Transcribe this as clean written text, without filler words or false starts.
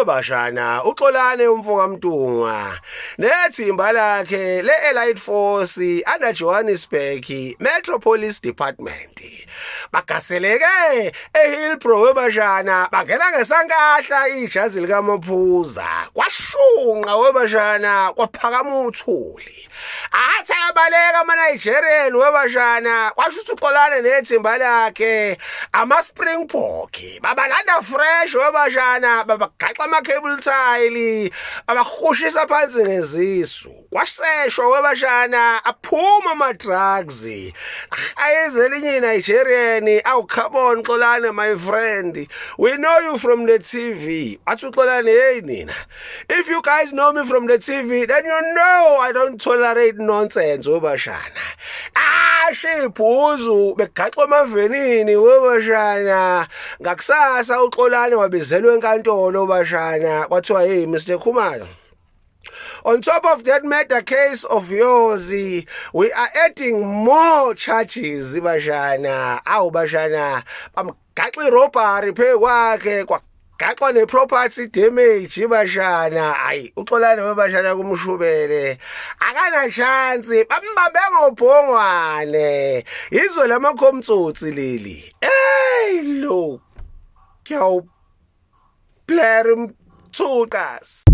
bashana uXolani umfoka Mtungwa nethimba lakhe le-Elite Force ana Johannesburg Metropolis Department bagaseleke eHillbrow bashana bangena ngesankahla ijazi likaMaphuza kwashunqa webashana kwaphakama uthuli athi abaleka ama-Nigerian webashana kwasho uXolani nethimba lakhe ama-Springbok babalanda fresh webashana babagaxa ama-cable tile babahushisa phansi ngezisu kwaseshwa webashana aphuma ama-drugs ayezelinye Nigerian awu come on Xolani my friend, we know you from the TV. Athi uXolani hey nina, if you guys know me from the TV then you know I don't tolerate nonsense webashana shiphuzu begaxwa amavenini webashana ngakusasa uXolani wabizelwe enkantolo bashana kwathiwa hey Mr Khumalo, on top of that murder case of yours, we are adding more charges bashana. Awu bashana bamgaxa irobbery phe kwakhe kwagaxwa ne-property damage bashana. Hayi uXolani webashana kumshubele akana chance bambambe ngobhongwane izwe lamakhomtsotsi leli. Hey lo kyawu player mthuqas.